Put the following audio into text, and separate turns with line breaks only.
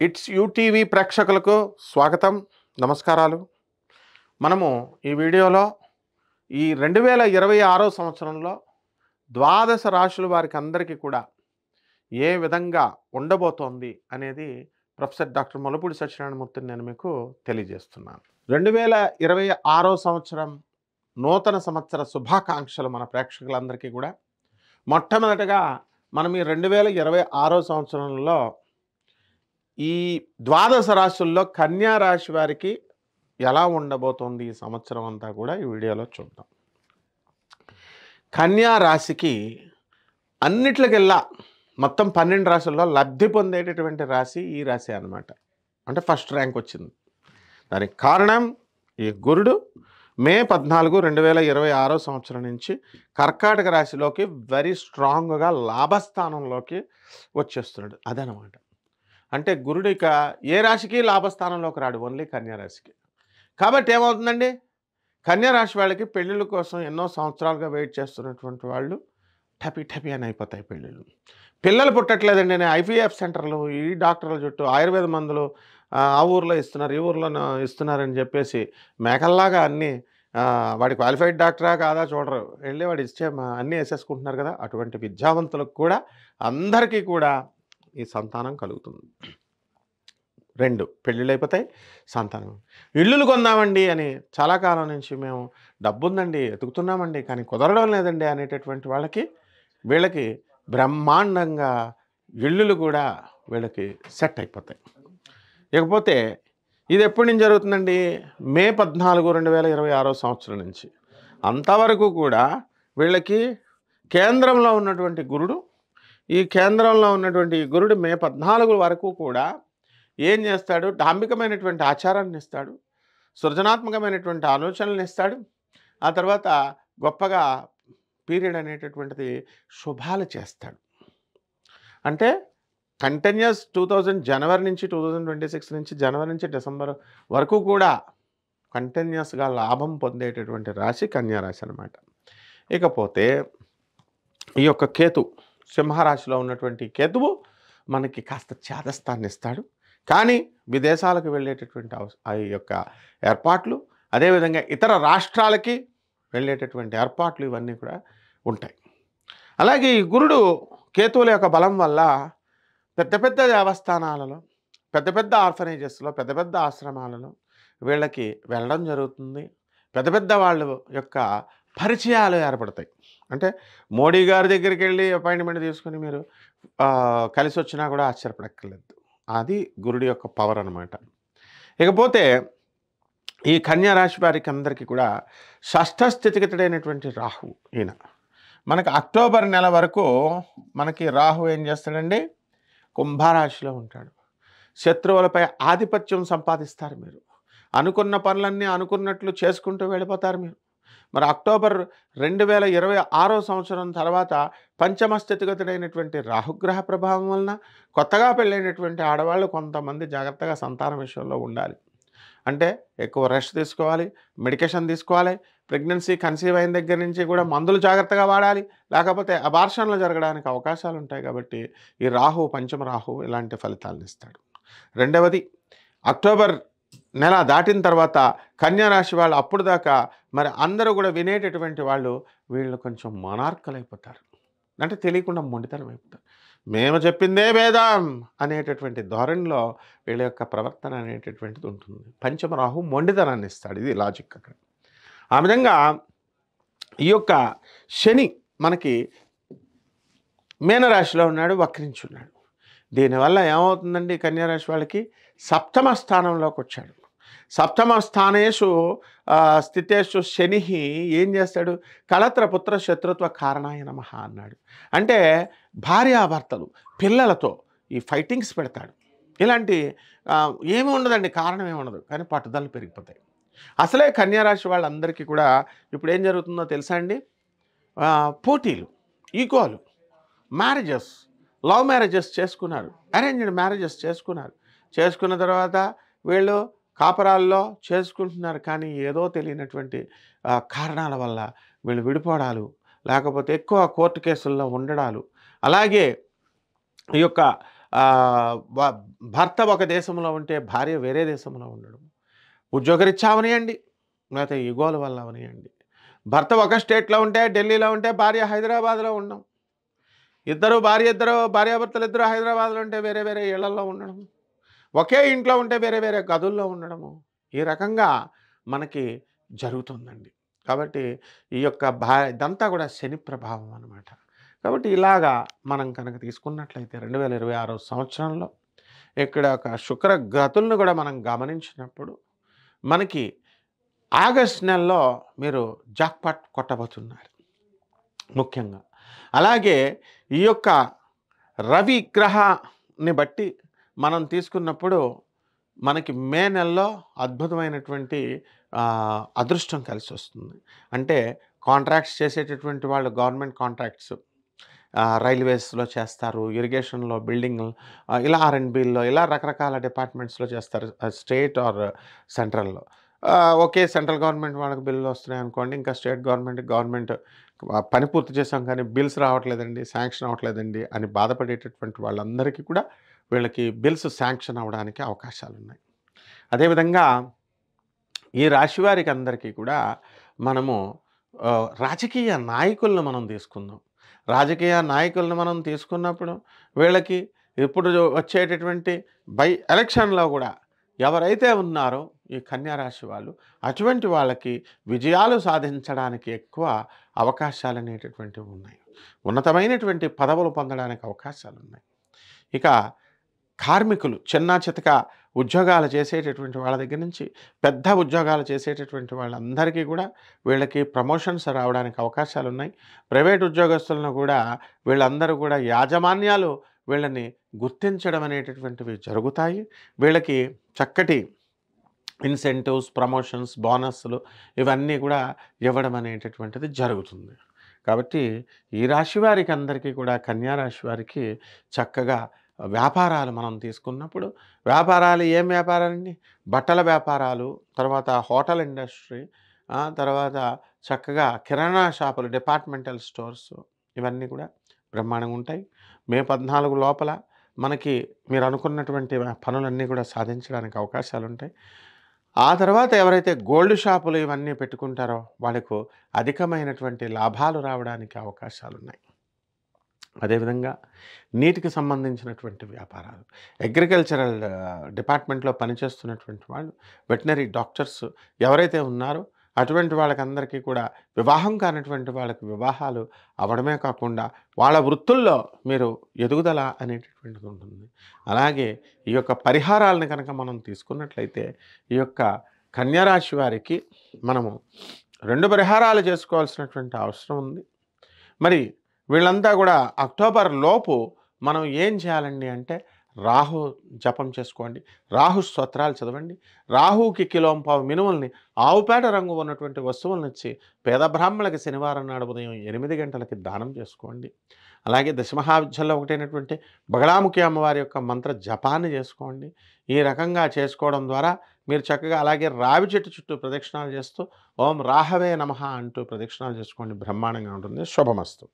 It's UTV ప్రేక్షకులకు స్వాగతం, నమస్కారాలు. మనము ఈ వీడియోలో ఈ 2026 సంవత్సరంలో ద్వాదశ రాశుల వారికి అందరికీ కూడా ఏ విధంగా ఉండబోతోంది అనేది ప్రొఫెసర్ డాక్టర్ మొలపూడి సత్యనారాయణమూర్తిని నేను మీకు తెలియజేస్తున్నాను. 2026 సంవత్సరం నూతన సంవత్సర శుభాకాంక్షలు మన ప్రేక్షకులందరికీ కూడా. మొట్టమొదటగా మనం ఈ 2026 సంవత్సరంలో ఈ ద్వాదశ రాశుల్లో కన్యా రాశి వారికి ఎలా ఉండబోతోంది ఈ సంవత్సరం అంతా కూడా ఈ వీడియోలో చూద్దాం. కన్యా రాశికి అన్నిట్లకెల్లా మొత్తం 12 రాశుల్లో లబ్ధి పొందేటటువంటి రాశి ఈ రాశి అన్నమాట. అంటే ఫస్ట్ ర్యాంక్ వచ్చింది. దానికి కారణం ఈ గురుడు మే 14, 2026 సంవత్సరం నుంచి కర్కాటక రాశిలోకి వెరీ స్ట్రాంగ్గా లాభస్థానంలోకి వచ్చేస్తున్నాడు. అదనమాట. అంటే గురుడు ఇక ఏ రాశికి లాభస్థానంలోకి రాడు, ఓన్లీ కన్యా రాశికి. కాబట్టి ఏమవుతుందండి, కన్యా రాశి వాళ్ళకి పెళ్ళిళ్ళ కోసం ఎన్నో సంవత్సరాలుగా వెయిట్ చేస్తున్నటువంటి వాళ్ళు టపి అని అయిపోతాయి పెళ్ళిళ్ళు. పిల్లలు పుట్టట్లేదండి, నేను ఐవీఎఫ్ సెంటర్లు, ఈ డాక్టర్ల చుట్టూ ఆయుర్వేద మందులు ఆ ఊర్లో ఇస్తున్నారు, ఈ ఊర్లో ఇస్తున్నారని చెప్పేసి మేకల్లాగా అన్నీ వాడి క్వాలిఫైడ్ డాక్టరా కాదా చూడరు, వెళ్ళి వాడు ఇచ్చే అన్నీ వేసేసుకుంటున్నారు కదా. అటువంటి విద్యావంతులకు కూడా అందరికీ కూడా ఈ సంతానం కలుగుతుంది. 2 పెళ్ళిళ్ళు అయిపోతాయి, సంతానం. ఇల్లులు కొందామండి అని చాలా కాలం నుంచి మేము డబ్బు ఉందండి ఎతుకుతున్నామండి కానీ కుదరడం లేదండి అనేటటువంటి వీళ్ళకి బ్రహ్మాండంగా ఇల్లులు కూడా వీళ్ళకి సెట్ అయిపోతాయి. ఇకపోతే ఇది ఎప్పటి నుంచి జరుగుతుందండి, మే 14, 2026 సంవత్సరం నుంచి. అంతవరకు కూడా వీళ్ళకి కేంద్రంలో ఉన్నటువంటి గురుడు, ఈ కేంద్రంలో ఉన్నటువంటి గురుడు మే 14 వరకు కూడా ఏం చేస్తాడు, డాంబికమైనటువంటి ఆచారాన్ని ఇస్తాడు, సృజనాత్మకమైనటువంటి ఆలోచనలు ఇస్తాడు. ఆ తర్వాత గొప్పగా పీరియడ్ అనేటటువంటిది శుభాలు చేస్తాడు. అంటే కంటిన్యూస్ 2000 జనవరి నుంచి 2026 నుంచి జనవరి నుంచి డిసెంబర్ వరకు కూడా కంటిన్యూస్గా లాభం పొందేటటువంటి రాశి కన్యా రాశి అన్నమాట. ఇకపోతే ఈ యొక్క కేతు, సింహరాశిలో ఉన్నటువంటి కేతువు మనకి కాస్త చేదస్థాన్ని ఇస్తాడు. కానీ విదేశాలకు వెళ్ళేటటువంటి ఆ యొక్క ఏర్పాట్లు, అదేవిధంగా ఇతర రాష్ట్రాలకి వెళ్ళేటటువంటి ఏర్పాట్లు ఇవన్నీ కూడా ఉంటాయి. అలాగే ఈ గురుడు కేతువుల యొక్క బలం వల్ల పెద్ద పెద్ద దేవస్థానాలలో, పెద్ద పెద్ద ఆర్ఫనేజెస్లో, పెద్ద పెద్ద ఆశ్రమాలలో వీళ్ళకి వెళ్ళడం జరుగుతుంది. పెద్ద పెద్ద వాళ్ళ యొక్క పరిచయాలు ఏర్పడతాయి. అంటే మోడీ గారి దగ్గరికి వెళ్ళి అపాయింట్మెంట్ తీసుకుని మీరు కలిసి వచ్చినా కూడా ఆశ్చర్యపడక్కర్లేదు. అది గురుడి యొక్క పవర్ అన్నమాట. ఇకపోతే ఈ కన్యా రాశి వారికి అందరికీ కూడా షష్ఠ స్థితిగతుడైనటువంటి రాహు, ఈయన మనకు అక్టోబర్ నెల వరకు మనకి రాహు ఏం చేస్తాడండి, కుంభరాశిలో ఉంటాడు. శత్రువులపై ఆధిపత్యం సంపాదిస్తారు. మీరు అనుకున్న పనులన్నీ అనుకున్నట్లు చేసుకుంటూ వెళ్ళిపోతారు మీరు. మరి అక్టోబర్ 2026 సంవత్సరం తర్వాత పంచమ స్థితిగతుడైనటువంటి రాహుగ్రహ ప్రభావం వలన కొత్తగా పెళ్ళైనటువంటి ఆడవాళ్ళు కొంతమంది జాగ్రత్తగా సంతానం విషయంలో ఉండాలి. అంటే ఎక్కువ రెస్ట్ తీసుకోవాలి, మెడికేషన్ తీసుకోవాలి, ప్రెగ్నెన్సీ కన్సీవ్ అయిన దగ్గర నుంచి కూడా మందులు జాగ్రత్తగా వాడాలి, లేకపోతే అబార్షన్లు జరగడానికి అవకాశాలు ఉంటాయి. కాబట్టి ఈ రాహు, పంచమ రాహు ఇలాంటి ఫలితాలను ఇస్తాడు. రెండవది, అక్టోబర్ నెల దాటిన తర్వాత కన్యా రాశి వాళ్ళు అప్పుడు దాకా మరి అందరూ కూడా వినేటటువంటి వీళ్ళు కొంచెం మొనార్కలు అయిపోతారు. అంటే తెలియకుండా మొండితనం అయిపోతారు. మేము చెప్పిందే వేదం అనేటటువంటి ధోరణిలో వీళ్ళ యొక్క ప్రవర్తన అనేటటువంటిది ఉంటుంది. పంచమ రాహు మొండితనాన్ని ఇస్తాడు. ఇది లాజిక్ అక్కడ. ఆ విధంగా ఈ యొక్క శని మనకి మీనరాశిలో ఉన్నాడు, వక్రించున్నాడు. దీనివల్ల ఏమవుతుందండి, కన్యారాశి వాళ్ళకి సప్తమ స్థానంలోకి వచ్చాడు. సప్తమ స్థానేషు స్థితేషు శని ఏం చేస్తాడు, కళత్ర పుత్ర శత్రుత్వ కారణాయ నమః అన్నాడు. అంటే భార్యాభర్తలు, పిల్లలతో ఈ ఫైటింగ్స్ పెడతాడు. ఇలాంటి ఏమి ఉండదండి, కారణం ఏమి ఉండదు, కానీ పట్టుదలలు పెరిగిపోతాయి. అసలే కన్యారాశి వాళ్ళందరికీ కూడా ఇప్పుడు ఏం జరుగుతుందో తెలుసా అండి, పోటీలు, ఈగోలు, మ్యారేజెస్, లవ్ మ్యారేజెస్ చేసుకున్నారు, అరేంజ్డ్ మ్యారేజెస్ చేసుకున్నారు. చేసుకున్న తర్వాత వీళ్ళు కాపరాల్లో చేసుకుంటున్నారు. కానీ ఏదో తెలియనటువంటి కారణాల వల్ల వీళ్ళు విడిపోవడాలు, లేకపోతే ఎక్కువ కోర్టు కేసుల్లో ఉండడాలు, అలాగే ఈ యొక్క భర్త ఒక దేశంలో ఉంటే భార్య వేరే దేశంలో ఉండడం, ఉద్యోగరీత్యా అవనియండి, లేకపోతే ఈగోల వల్ల అవనియండి. భర్త ఒక స్టేట్లో ఉంటే ఢిల్లీలో ఉంటే భార్య హైదరాబాద్లో ఉండడం, ఇద్దరు భార్యాభర్తలు ఇద్దరు హైదరాబాద్లో ఉంటే వేరే వేరే ఇళ్లల్లో ఉండడం, ఒకే ఇంట్లో ఉంటే వేరే వేరే గదుల్లో ఉండడము, ఈ రకంగా మనకి జరుగుతుందండి. కాబట్టి ఈ యొక్క ఇదంతా కూడా శని ప్రభావం అన్నమాట. కాబట్టి ఇలాగా మనం కనుక తీసుకున్నట్లయితే 2026 సంవత్సరంలో ఇక్కడ ఒక శుక్ర గతులను కూడా మనం గమనించినప్పుడు మనకి ఆగస్ట్ నెలలో మీరు జాక్పాట్ కొట్టబోతున్నారు ముఖ్యంగా. అలాగే ఈ యొక్క రవి గ్రహాన్ని బట్టి మనం తీసుకున్నప్పుడు మనకి మే నెలలో అద్భుతమైనటువంటి అదృష్టం కలిసి వస్తుంది. అంటే కాంట్రాక్ట్స్ చేసేటటువంటి వాళ్ళు గవర్నమెంట్ కాంట్రాక్ట్స్ రైల్వేస్లో చేస్తారు, ఇరిగేషన్లో, బిల్డింగ్, ఇలా R&Bలో, ఇలా రకరకాల డిపార్ట్మెంట్స్లో చేస్తారు, స్టేట్ ఆర్ సెంట్రల్లో. ఓకే, సెంట్రల్ గవర్నమెంట్ వాళ్ళకి బిల్లులు వస్తున్నాయి అనుకోండి, ఇంకా స్టేట్ గవర్నమెంట్ పని పూర్తి చేసాం కానీ బిల్స్ రావట్లేదండి, శాంక్షన్ అవ్వట్లేదండి అని బాధపడేటటువంటి వాళ్ళందరికీ కూడా వీళ్ళకి బిల్స్ శాంక్షన్ అవ్వడానికి అవకాశాలు ఉన్నాయి. అదేవిధంగా ఈ రాశి వారికి అందరికీ కూడా మనము రాజకీయ నాయకులను మనం తీసుకుందాం. రాజకీయ నాయకులను మనం తీసుకున్నప్పుడు వీళ్ళకి ఇప్పుడు వచ్చేటటువంటి ఎలక్షన్లో కూడా ఎవరైతే ఉన్నారో ఈ కన్యా రాశి వాళ్ళు, అటువంటి వాళ్ళకి విజయాలు సాధించడానికి ఎక్కువ అవకాశాలు అనేటటువంటివి ఉన్నాయి. ఉన్నతమైనటువంటి పదవులు పొందడానికి అవకాశాలు ఉన్నాయి. ఇక కార్మికులు, చిన్న చితక ఉద్యోగాలు చేసేటటువంటి వాళ్ళ దగ్గర నుంచి పెద్ద ఉద్యోగాలు చేసేటటువంటి వాళ్ళందరికీ కూడా వీళ్ళకి ప్రమోషన్స్ రావడానికి అవకాశాలు ఉన్నాయి. ప్రైవేట్ ఉద్యోగస్తులను కూడా వీళ్ళందరూ కూడా యాజమాన్యాలు వీళ్ళని గుర్తించడం అనేటటువంటివి జరుగుతాయి. వీళ్ళకి చక్కటి ఇన్సెంటివ్స్, ప్రమోషన్స్, బోనస్లు ఇవన్నీ కూడా ఇవ్వడం అనేటటువంటిది జరుగుతుంది. కాబట్టి ఈ రాశి వారికి అందరికీ కూడా, కన్యా రాశి వారికి చక్కగా వ్యాపారాలు మనం తీసుకున్నప్పుడు, వ్యాపారాలు ఏం వ్యాపారాలండి? బట్టల వ్యాపారాలు, తర్వాత హోటల్ ఇండస్ట్రీ, తర్వాత చక్కగా కిరాణా షాపులు, డిపార్ట్మెంటల్ స్టోర్స్, ఇవన్నీ కూడా బ్రహ్మాండంగా ఉంటాయి. మే 14 లోపల మనకి మీరు అనుకున్నటువంటి పనులన్నీ కూడా సాధించడానికి అవకాశాలు ఉంటాయి. ఆ తర్వాత ఎవరైతే గోల్డ్ షాపులు ఇవన్నీ పెట్టుకుంటారో వాళ్ళకు అధికమైనటువంటి లాభాలు రావడానికి అవకాశాలు ఉన్నాయి. అదేవిధంగా నీటికి సంబంధించినటువంటి వ్యాపారాలు, అగ్రికల్చరల్ డిపార్ట్మెంట్లో పనిచేస్తున్నటువంటి వాళ్ళు, వెటనరీ డాక్టర్స్ ఎవరైతే ఉన్నారో అటువంటి వాళ్ళకందరికీ కూడా, వివాహం కానటువంటి వాళ్ళకి వివాహాలు అవ్వడమే కాకుండా వాళ్ళ వృత్తుల్లో మీరు ఎదుగుదల అనేటటువంటిది ఉంటుంది. అలాగే ఈ యొక్క పరిహారాలను కనుక మనం తీసుకున్నట్లయితే ఈ యొక్క కన్యా రాశి వారికి మనము 2 పరిహారాలు చేసుకోవాల్సినటువంటి అవసరం ఉంది. మరి వీళ్ళంతా కూడా అక్టోబర్ లోపు మనం ఏం చేయాలండి అంటే, రాహు జపం చేసుకోండి, రాహు స్తోత్రాలు చదవండి, రాహుకి కిలోంపావు మినుముల్ని, ఆవుపేట రంగు ఉన్నటువంటి వస్తువులను ఇచ్చి పేద బ్రాహ్మణులకి శనివారం నాడు ఉదయం 8 గంటలకి దానం చేసుకోండి. అలాగే దశమహావిద్యల్లో ఒకటైనటువంటి బగళాముఖి అమ్మవారి యొక్క మంత్ర జపాన్ని చేసుకోండి. ఈ రకంగా చేసుకోవడం ద్వారా మీరు చక్కగా, అలాగే రావి చెట్టు చుట్టూ ప్రదక్షిణాలు చేస్తూ ఓం రాహవే నమః అంటూ ప్రదక్షిణాలు చేసుకోండి. బ్రహ్మాండంగా ఉంటుంది. శుభమస్తు.